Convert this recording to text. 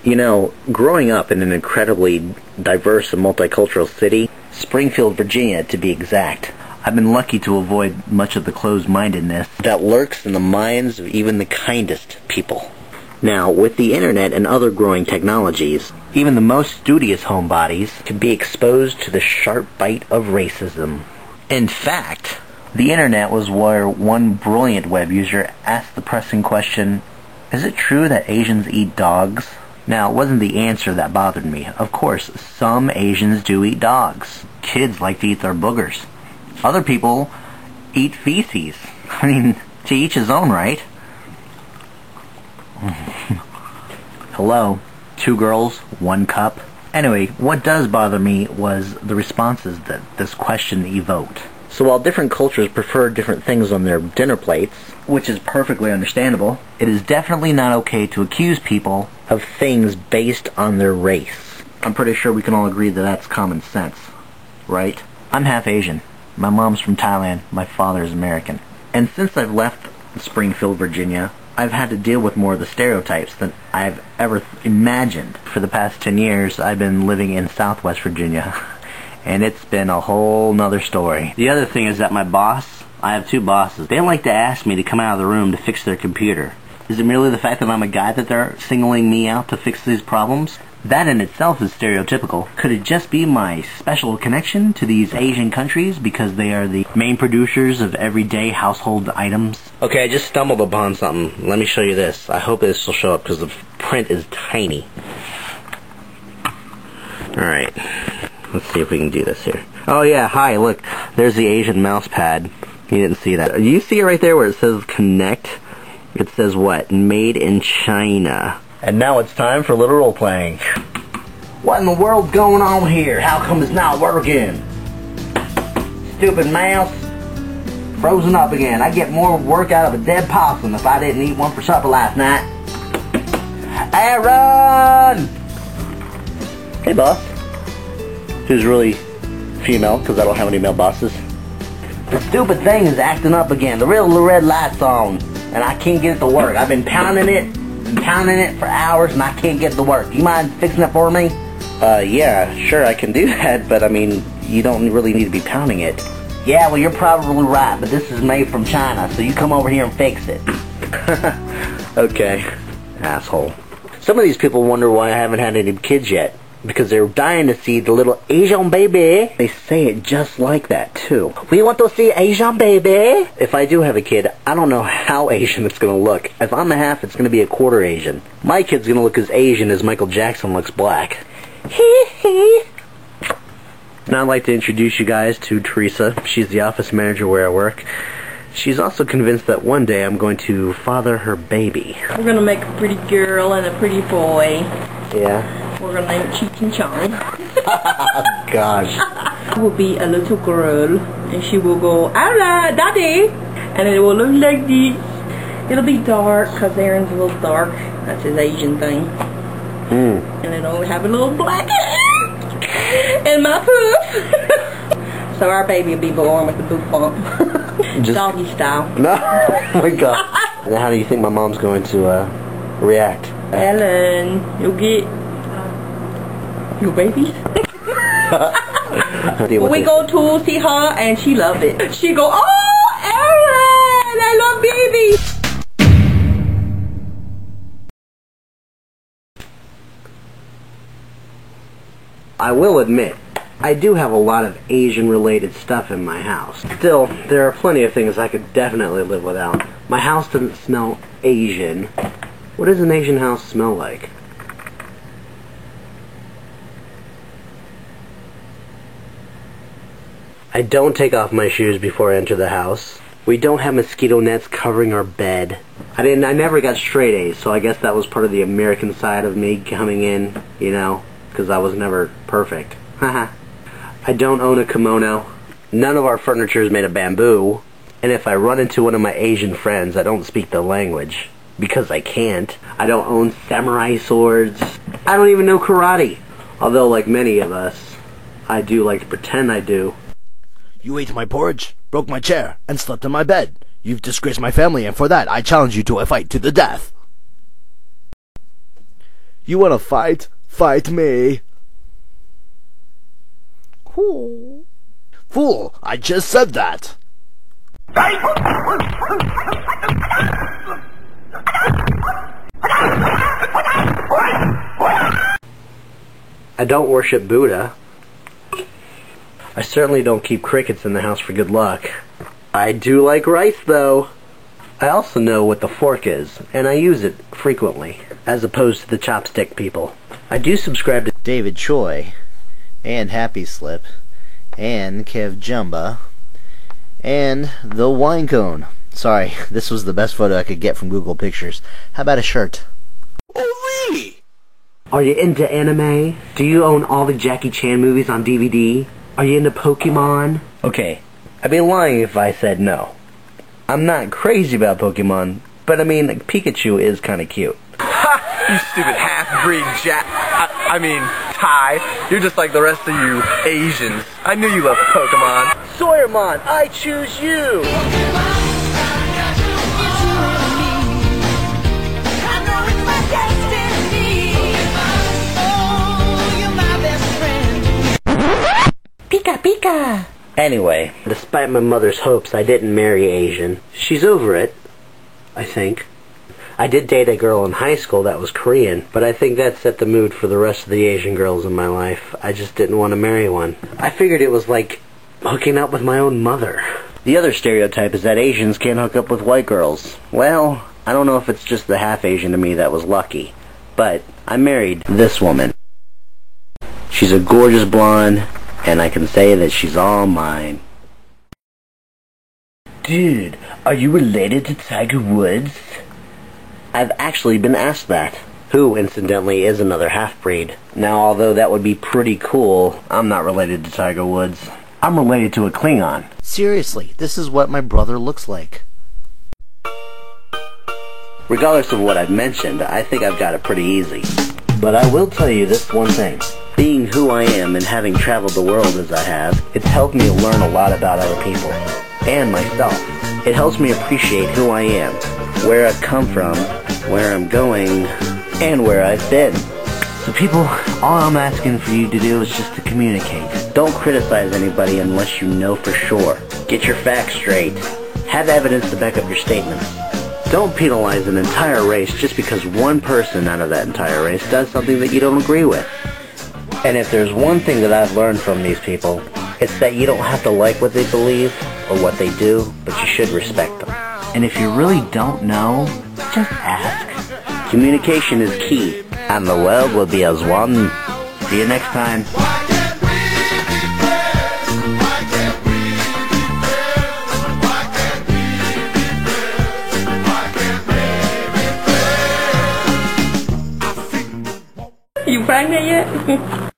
You know, growing up in an incredibly diverse and multicultural city, Springfield, Virginia to be exact, I've been lucky to avoid much of the closed-mindedness that lurks in the minds of even the kindest people. Now, with the internet and other growing technologies, even the most studious homebodies can be exposed to the sharp bite of racism. In fact, the internet was where one brilliant web user asked the pressing question, "Is it true that Asians eat dogs?" Now, it wasn't the answer that bothered me. Of course, some Asians do eat dogs. Kids like to eat their boogers. Other people eat feces. I mean, to each his own, right? Hello, 2 girls, 1 cup. Anyway, what does bother me was the responses that this question evoked. So while different cultures prefer different things on their dinner plates, which is perfectly understandable, it is definitely not okay to accuse people of things based on their race. I'm pretty sure we can all agree that that's common sense, right? I'm half Asian. My mom's from Thailand, my father is American. And since I've left Springfield, Virginia, I've had to deal with more of the stereotypes than I've ever imagined. For the past 10 years, I've been living in Southwest Virginia. And it's been a whole nother story. The other thing is that my boss, I have 2 bosses, they like to ask me to come out of the room to fix their computer. Is it merely the fact that I'm a guy that they're singling me out to fix these problems? That in itself is stereotypical. Could it just be my special connection to these Asian countries because they are the main producers of everyday household items? Okay, I just stumbled upon something. Let me show you this. I hope this will show up because the print is tiny. Alright. Let's see if we can do this here. Oh yeah, hi, look. There's the Asian mouse pad. You didn't see that. You see it right there where it says connect? It says what? Made in China. And now it's time for a little role playing. What in the world's going on here? How come it's not working? Stupid mouse. Frozen up again. I get more work out of a dead possum if I didn't eat one for supper last night. Aaron! Hey, boss. Who's really female, because I don't have any male bosses. The stupid thing is acting up again. The real red light's on, and I can't get it to work. I've been pounding it for hours, and I can't get it to work. You mind fixing it for me? Yeah, sure, I can do that, but I mean, you don't really need to be pounding it. Yeah, well, you're probably right, but this is made from China, so you come over here and fix it. Okay, asshole. Some of these people wonder why I haven't had any kids yet. Because they're dying to see the little Asian baby. They say it just like that, too. We want to see Asian baby. If I do have a kid, I don't know how Asian it's going to look. If I'm a half, it's going to be a quarter Asian. My kid's going to look as Asian as Michael Jackson looks black. Hee hee. Now I'd like to introduce you guys to Teresa. She's the office manager where I work. She's also convinced that one day I'm going to father her baby. We're going to make a pretty girl and a pretty boy. Yeah. We're going to name it Cheech and Chong. Gosh. It will be a little girl, and she will go, "Alright, Daddy!" And it will look like this. It'll be dark, because Aaron's a little dark. That's his Asian thing. And it'll have a little black hair. And my poof. So our baby will be born with the boot bump. Just doggy style. No. Oh my God. Now how do you think my mom's going to react? Ellen, you'll get your baby. When we go to see her, and she loved it. She go, "Oh, Aaron, I love baby." I will admit, I do have a lot of Asian-related stuff in my house. Still, there are plenty of things I could definitely live without. My house doesn't smell Asian. What does an Asian house smell like? I don't take off my shoes before I enter the house. We don't have mosquito nets covering our bed. I never got straight A's, so I guess that was part of the American side of me coming in, you know, because I was never perfect. Haha. I don't own a kimono. None of our furniture is made of bamboo. And if I run into one of my Asian friends, I don't speak the language. Because I can't. I don't own samurai swords. I don't even know karate. Although, like many of us, I do like to pretend I do. You ate my porridge, broke my chair, and slept in my bed. You've disgraced my family, and for that I challenge you to a fight to the death. You wanna fight? Fight me. Fool, I just said that. I don't worship Buddha. I certainly don't keep crickets in the house for good luck. I do like rice, though. I also know what the fork is, and I use it frequently, as opposed to the chopstick people. I do subscribe to David Choi, and Happy Slip, and Kev Jumba, and the Wine Cone. Sorry, this was the best photo I could get from Google Pictures. How about a shirt? Oh, really? Are you into anime? Do you own all the Jackie Chan movies on DVD? Are you into Pokemon? Okay, I'd be lying if I said no. I'm not crazy about Pokemon, but I mean, Pikachu is kind of cute. Ha! You stupid half-breed Thai. You're just like the rest of you Asians. I knew you loved Pokemon. Sawyermon, I choose you! Pika Pika! Anyway, despite my mother's hopes, I didn't marry Asian. She's over it, I think. I did date a girl in high school that was Korean, but I think that set the mood for the rest of the Asian girls in my life. I just didn't want to marry one. I figured it was like hooking up with my own mother. The other stereotype is that Asians can't hook up with white girls. Well, I don't know if it's just the half Asian to me that was lucky, but I married this woman. She's a gorgeous blonde, and I can say that she's all mine. Dude, are you related to Tiger Woods? I've actually been asked that. Who, incidentally, is another half-breed. Now, although that would be pretty cool, I'm not related to Tiger Woods. I'm related to a Klingon. Seriously, this is what my brother looks like. Regardless of what I've mentioned, I think I've got it pretty easy. But I will tell you this one thing. Being who I am and having traveled the world as I have, it's helped me learn a lot about other people. And myself. It helps me appreciate who I am, where I've come from, where I'm going, and where I've been. So people, all I'm asking for you to do is just to communicate. Don't criticize anybody unless you know for sure. Get your facts straight. Have evidence to back up your statements. Don't penalize an entire race just because one person out of that entire race does something that you don't agree with. And if there's one thing that I've learned from these people, it's that you don't have to like what they believe or what they do, but you should respect them. And if you really don't know, just ask. Communication is key, and the world will be as one. See you next time. You pregnant yet?